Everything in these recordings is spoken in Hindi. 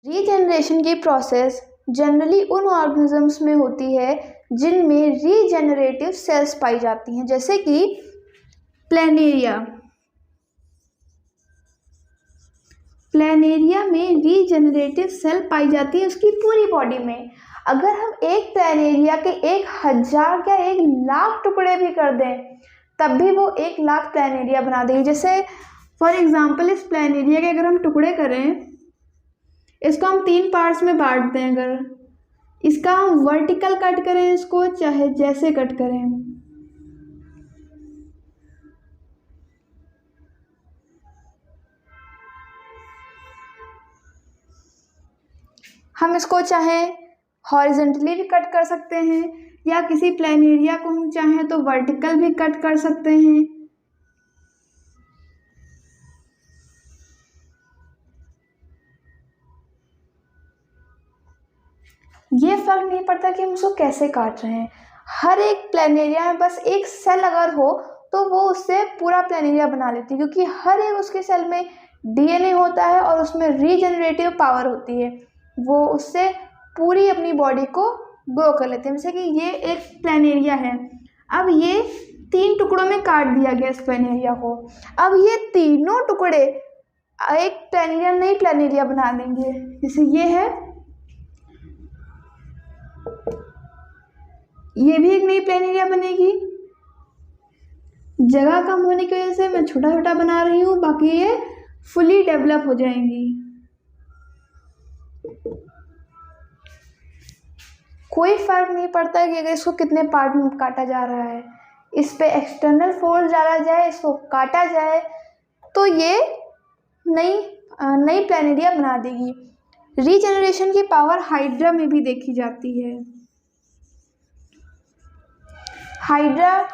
रीजनरेशन की प्रोसेस जनरली उन ऑर्गेनिजम्स में होती है जिनमें रीजेनरेटिव सेल्स पाई जाती हैं, जैसे कि प्लैनेरिया में रीजेनरेटिव सेल पाई जाती है उसकी पूरी बॉडी में। अगर हम एक प्लैनेरिया के 1000 या 1,00,000 टुकड़े भी कर दें तब भी वो 1,00,000 प्लैनेरिया बना देगी। जैसे फॉर एग्जांपल इस प्लैनेरिया के अगर हम टुकड़े करें, इसको हम 3 पार्ट्स में बांट दें, अगर इसका हम वर्टिकल कट करें, इसको चाहे जैसे कट करें, हम इसको चाहे हॉरिजॉन्टली भी कट कर सकते हैं या किसी प्लैनेरिया को हम चाहें तो वर्टिकल भी कट कर सकते हैं। ये फर्क नहीं पड़ता कि हम उसको कैसे काट रहे हैं। हर एक प्लैनेरिया में बस एक सेल अगर हो तो वो उससे पूरा प्लैनेरिया बना लेती है, क्योंकि हर एक उसके सेल में डीएनए होता है और उसमें रीजनरेटिव पावर होती है। वो उससे पूरी अपनी बॉडी को ग्रो कर लेते हैं। जैसे कि ये एक प्लैनेरिया है, अब ये 3 टुकड़ों में काट दिया गया इस प्लैनेरिया को। अब ये तीनों टुकड़े एक प्लैनेरिया नई प्लैनेरिया बना देंगे। जैसे ये है, ये भी एक नई प्लैनेरिया बनेगी। जगह कम होने की वजह से मैं छोटा छोटा बना रही हूँ, बाकी ये फुली डेवलप हो जाएंगी। कोई फर्क नहीं पड़ता कि अगर इसको कितने पार्ट में काटा जा रहा है, इस पे एक्सटर्नल फोर्स डाला जाए, इसको काटा जाए तो ये नई प्लैनेरिया बना देगी। रीजनरेशन की पावर हाइड्रा में भी देखी जाती है। हाइड्रा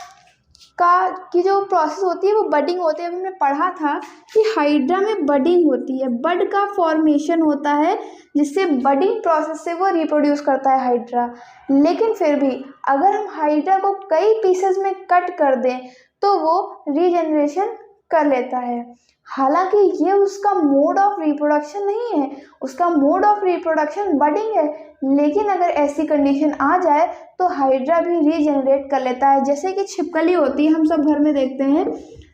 की जो प्रोसेस होती है वो बडिंग होती है। अभी हमने पढ़ा था कि हाइड्रा में बडिंग होती है, बड का फॉर्मेशन होता है जिससे बडिंग प्रोसेस से वो रिप्रोड्यूस करता है हाइड्रा। लेकिन फिर भी अगर हम हाइड्रा को कई पीसेस में कट कर दें तो वो रीजनरेशन कर लेता है। हालांकि ये उसका मोड ऑफ रिप्रोडक्शन नहीं है, उसका मोड ऑफ रिप्रोडक्शन बडिंग है। लेकिन अगर ऐसी कंडीशन आ जाए तो हाइड्रा भी रीजनरेट कर लेता है। जैसे कि छिपकली होती है, हम सब घर में देखते हैं,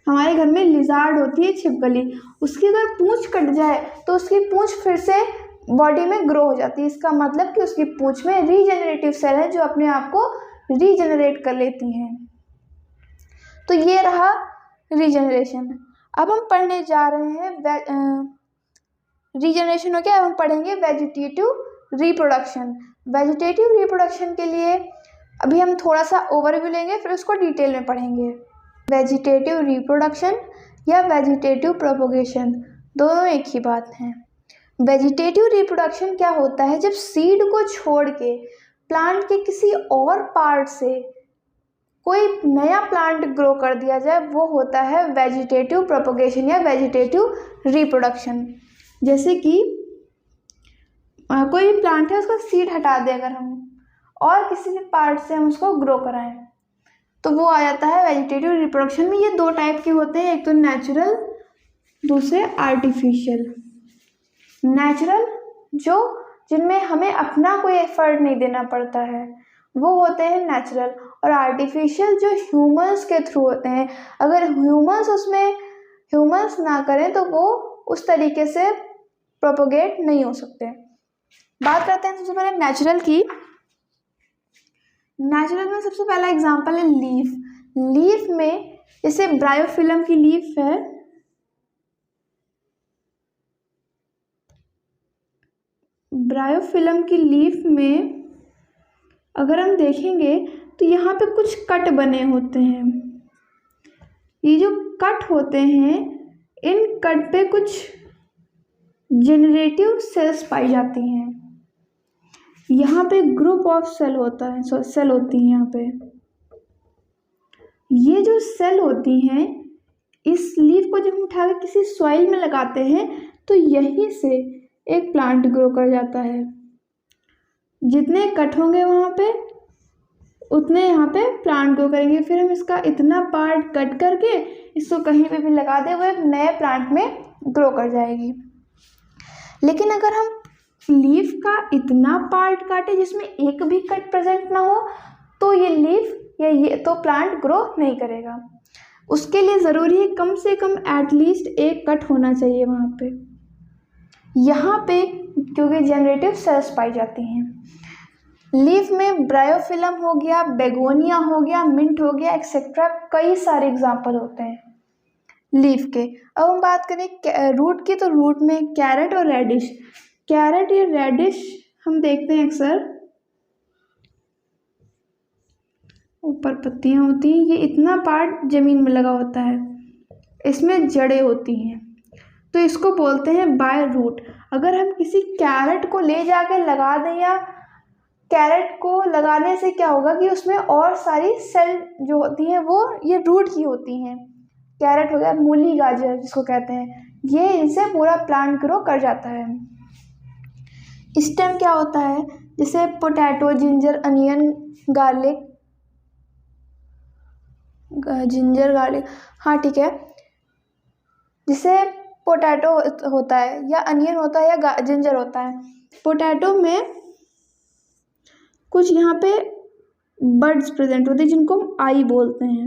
हमारे घर में लिजार्ड होती है छिपकली, उसकी अगर पूंछ कट जाए तो उसकी पूंछ फिर से बॉडी में ग्रो हो जाती है। इसका मतलब कि उसकी पूंछ में रीजनरेटिव सेल है जो अपने आप को रीजनरेट कर लेती हैं। तो ये रहा रीजनरेशन। अब हम पढ़ने जा रहे हैं रीजनरेशन हो गया, अब हम पढ़ेंगे वेजिटेटिव रिप्रोडक्शन। वेजिटेटिव रिप्रोडक्शन के लिए अभी हम थोड़ा सा ओवरव्यू लेंगे, फिर उसको डिटेल में पढ़ेंगे। वेजिटेटिव रिप्रोडक्शन या वेजिटेटिव प्रोपोगेशन दोनों एक ही बात हैं। वेजिटेटिव रिप्रोडक्शन क्या होता है, जब सीड को छोड़ के प्लांट के किसी और पार्ट से कोई नया प्लांट ग्रो कर दिया जाए, वो होता है वेजिटेटिव प्रोपोगेशन या वेजिटेटिव रिप्रोडक्शन। जैसे कि कोई भी प्लांट है, उसका सीड हटा दें अगर हम और किसी भी पार्ट से हम उसको ग्रो कराएं तो वो आ जाता है वेजिटेटिव रिप्रोडक्शन में। ये 2 टाइप के होते हैं, एक तो नेचुरल, दूसरे आर्टिफिशियल। नेचुरल जिनमें हमें अपना कोई एफर्ट नहीं देना पड़ता है वो होते हैं नेचुरल, और आर्टिफिशियल जो ह्यूमंस के थ्रू होते हैं। अगर ह्यूमंस ना करें तो वो उस तरीके से प्रोपोगेट नहीं हो सकते। बात करते हैं सबसे पहले नेचुरल की। नेचुरल में सबसे पहला एग्जांपल है लीफ। लीफ में जैसे ब्रायोफिलम की लीफ है, ब्रायोफिलम की लीफ में अगर हम देखेंगे तो यहाँ पे कुछ कट बने होते हैं। ये जो कट होते हैं, इन कट पे कुछ जेनरेटिव सेल्स पाई जाती हैं। यहाँ पे ग्रुप ऑफ सेल होती हैं। यहाँ पे ये जो सेल होती हैं, इस लीफ को जब हम उठा के किसी सॉइल में लगाते हैं तो यहीं से एक प्लांट ग्रो कर जाता है। जितने कट होंगे वहाँ पे उतने यहाँ पे प्लांट ग्रो करेंगे। फिर हम इसका इतना पार्ट कट करके इसको कहीं पे भी लगा दें, वो एक नए प्लांट में ग्रो कर जाएगी। लेकिन अगर हम लीफ का इतना पार्ट काटे जिसमें एक भी कट प्रेजेंट ना हो, तो ये लीफ या ये तो प्लांट ग्रो नहीं करेगा। उसके लिए ज़रूरी है कम से कम एटलीस्ट एक कट होना चाहिए वहाँ पे। यहाँ पे क्योंकि जनरेटिव सेल्स पाई जाती हैं। लीफ में ब्रायोफिलम हो गया, बेगोनिया हो गया, मिंट हो गया, एक्सेट्रा, कई सारे एग्जाम्पल होते हैं लीफ के। अब हम बात करें रूट की, तो रूट में कैरेट और रेडिश। कैरेट या रेडिश हम देखते हैं अक्सर ऊपर पत्तियां होती हैं, ये इतना पार्ट जमीन में लगा होता है, इसमें जड़ें होती हैं, तो इसको बोलते हैं बाय रूट। अगर हम किसी कैरेट को ले जाके लगा दें, या कैरेट को लगाने से क्या होगा कि उसमें और सारी सेल जो होती हैं वो ये रूट की होती हैं। कैरेट हो गया, मूली, गाजर जिसको कहते हैं, ये इनसे पूरा प्लांट ग्रो कर जाता है। स्टेम क्या होता है, जैसे पोटैटो, जिंजर, अनियन, गार्लिक, हाँ ठीक है, जिसे पोटैटो होता है या अनियन होता है या जिंजर होता है। पोटैटो में कुछ यहाँ पे बर्ड्स प्रेजेंट होते हैं जिनको हम आई बोलते हैं।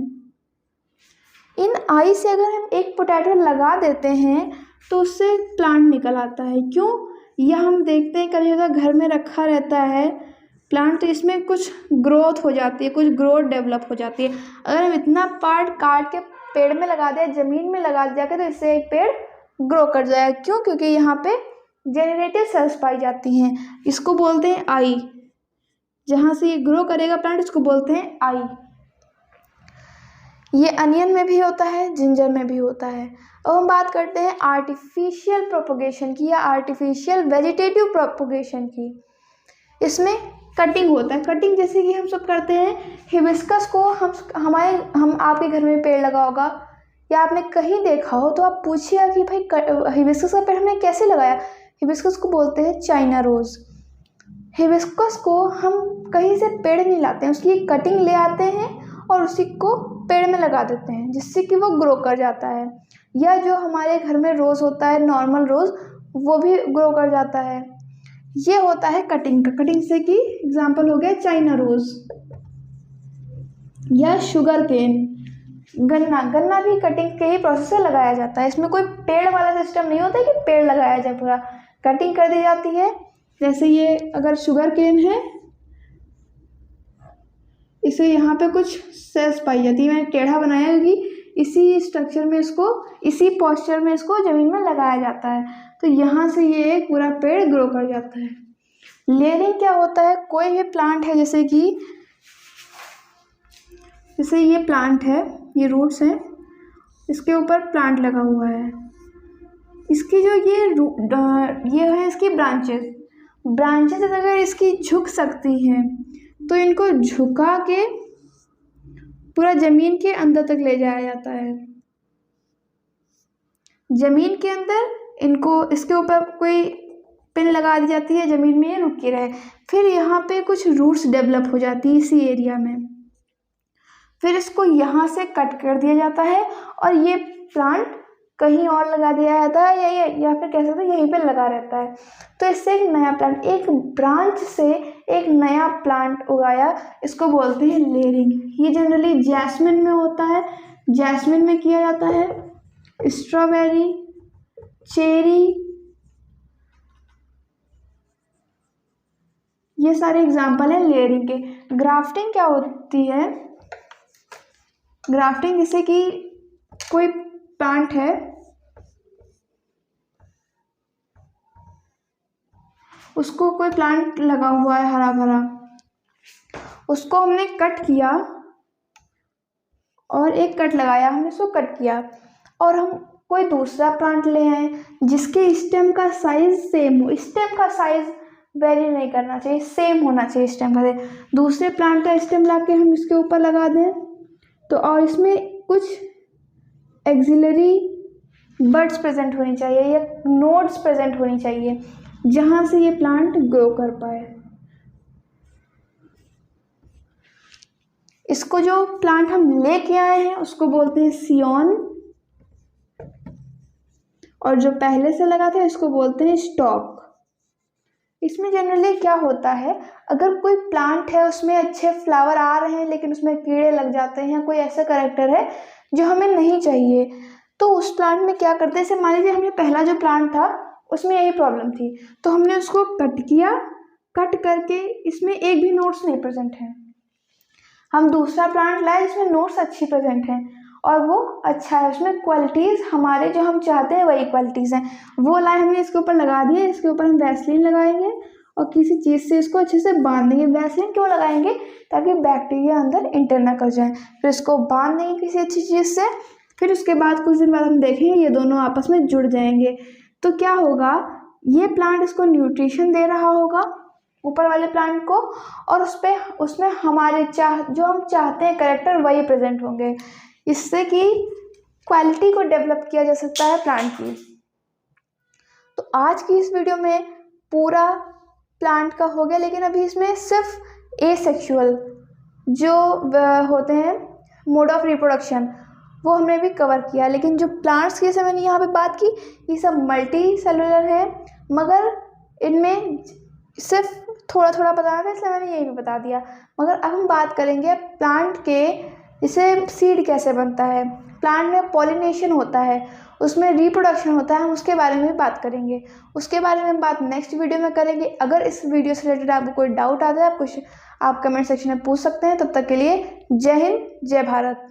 इन आई से अगर हम एक पोटैटो लगा देते हैं तो उससे प्लांट निकल आता है। क्यों? यह हम देखते हैं कभी अगर घर में रखा रहता है प्लांट, तो इसमें कुछ ग्रोथ हो जाती है, कुछ ग्रोथ डेवलप हो जाती है। अगर हम इतना पार्ट काट के पेड़ में लगा दें, ज़मीन में लगा जाके, तो इससे एक पेड़ ग्रो कर जाएगा। क्यों? क्योंकि यहाँ पे जेनरेटिव सेल्स पाई जाती हैं, इसको बोलते हैं आई। जहाँ से ये ग्रो करेगा प्लांट, इसको बोलते हैं आई। ये अनियन में भी होता है, जिंजर में भी होता है। अब हम बात करते हैं आर्टिफिशियल प्रोपोगेशन की या आर्टिफिशियल वेजिटेटिव प्रोपोगेशन की। इसमें कटिंग होता है। कटिंग जैसे कि हम सब करते हैं, हिबिस्कस को हम आपके घर में पेड़ लगा होगा या आपने कहीं देखा हो, तो आप पूछिए कि भाई हिबिस्कस का पेड़ हमने कैसे लगाया। हिबिस्कस को बोलते हैं चाइना रोज़। हिबिस्कस को हम कहीं से पेड़ नहीं लाते हैं, उसकी कटिंग ले आते हैं और उसी को पेड़ में लगा देते हैं, जिससे कि वो ग्रो कर जाता है। या जो हमारे घर में रोज़ होता है, नॉर्मल रोज़, वो भी ग्रो कर जाता है। ये होता है कटिंग का। कटिंग से कि एग्जांपल हो गया चाइना रोज़ या शुगर केन, गन्ना भी कटिंग के ही प्रोसेस से लगाया जाता है। इसमें कोई पेड़ वाला सिस्टम नहीं होता है कि पेड़ लगाया जाए, पूरा कटिंग कर दी जाती है। जैसे ये अगर शुगर केन है, इसे यहाँ पे कुछ सेल्स पाई जाती है, मैंने टेढ़ा बनाया क्योंकि इसी स्ट्रक्चर में इसको, इसी पोस्चर में इसको ज़मीन में लगाया जाता है, तो यहाँ से ये एक पूरा पेड़ ग्रो कर जाता है। लेयरिंग क्या होता है, कोई भी प्लांट है, जैसे ये प्लांट है, ये रूट्स हैं, इसके ऊपर प्लांट लगा हुआ है, इसकी जो ये है इसकी ब्रांचेस अगर इसकी झुक सकती हैं तो इनको झुका के पूरा ज़मीन के अंदर तक ले जाया जाता है। ज़मीन के अंदर इनको, इसके ऊपर कोई पिन लगा दी जाती है, ज़मीन में ये रुकी रहे। फिर यहाँ पे कुछ रूट्स डेवलप हो जाती है इसी एरिया में, फिर इसको यहाँ से कट कर दिया जाता है और ये प्लांट कहीं और लगा दिया जाता है, या फिर कह सकते हैं यहीं पे लगा रहता है। तो इससे एक नया प्लांट, एक ब्रांच से एक नया प्लांट उगाया, इसको बोलते हैं लेयरिंग। ये जनरली जैस्मिन में होता है, जैस्मिन में किया जाता है। स्ट्रॉबेरी, चेरी, ये सारे एग्जाम्पल हैं लेयरिंग के। ग्राफ्टिंग क्या होती है, ग्राफ्टिंग जैसे कि कोई प्लांट है, उसको कोई प्लांट लगा हुआ है हरा भरा, उसको हमने कट किया और एक कट लगाया, हमने उसको कट किया और हम कोई दूसरा प्लांट ले आए जिसके स्टेम का साइज सेम हो। स्टेम का साइज वेरी नहीं करना चाहिए, सेम होना चाहिए स्टेम का। दूसरे प्लांट का स्टेम लाके हम इसके ऊपर लगा दें तो, और इसमें कुछ एक्सिलरी बड्स प्रेजेंट होनी चाहिए या नोड्स प्रेजेंट होनी चाहिए, जहाँ से ये प्लांट ग्रो कर पाए। इसको जो प्लांट हम लेके आए हैं उसको बोलते हैं सियोन, और जो पहले से लगा था इसको बोलते हैं स्टॉक। इसमें जनरली क्या होता है, अगर कोई प्लांट है उसमें अच्छे फ्लावर आ रहे हैं लेकिन उसमें कीड़े लग जाते हैं, कोई ऐसा कैरेक्टर है जो हमें नहीं चाहिए, तो उस प्लांट में क्या करते हैं, जैसे मान लीजिए हमने पहला जो प्लांट था उसमें यही प्रॉब्लम थी, तो हमने उसको कट किया, कट करके इसमें एक भी नोट्स नहीं प्रेजेंट है। हम दूसरा प्लांट लाए जिसमें नोट्स अच्छी प्रेजेंट हैं और वो अच्छा है, उसमें क्वालिटीज़ हमारे जो हम चाहते हैं वही क्वालिटीज़ हैं, वो लाए हमने इसके ऊपर लगा दिए। इसके ऊपर हम वैसलीन लगाएंगे और किसी चीज़ से इसको अच्छे से बांध देंगे। वैसलीन क्यों लगाएंगे, ताकि बैक्टीरिया अंदर इंटर ना कर जाए। फिर इसको बांध देंगे किसी अच्छी चीज़ से, फिर उसके बाद कुछ दिन बाद हम देखेंगे ये दोनों आपस में जुड़ जाएंगे। तो क्या होगा, ये प्लांट इसको न्यूट्रिशन दे रहा होगा ऊपर वाले प्लांट को, और उसमें हमारे जो हम चाहते हैं कैरेक्टर वही प्रेजेंट होंगे। इससे कि क्वालिटी को डेवलप किया जा सकता है प्लांट की। तो आज की इस वीडियो में पूरा प्लांट का हो गया, लेकिन अभी इसमें सिर्फ एसेक्सुअल जो होते हैं मोड ऑफ रिप्रोडक्शन वो हमने भी कवर किया। लेकिन जो प्लांट्स की जैसे मैंने यहाँ पे बात की, ये सब मल्टी सेलुलर है, मगर इनमें सिर्फ थोड़ा थोड़ा बताना था इसलिए मैंने यही भी बता दिया। मगर अब हम बात करेंगे प्लांट के, जैसे सीड कैसे बनता है, प्लांट में पॉलिनेशन होता है, उसमें रिप्रोडक्शन होता है, हम उसके बारे में बात करेंगे। उसके बारे में हम बात नेक्स्ट वीडियो में करेंगे। अगर इस वीडियो से रिलेटेड आपको कोई डाउट आता है आप कमेंट सेक्शन में पूछ सकते हैं। तब तक के लिए जय हिंद, जय भारत।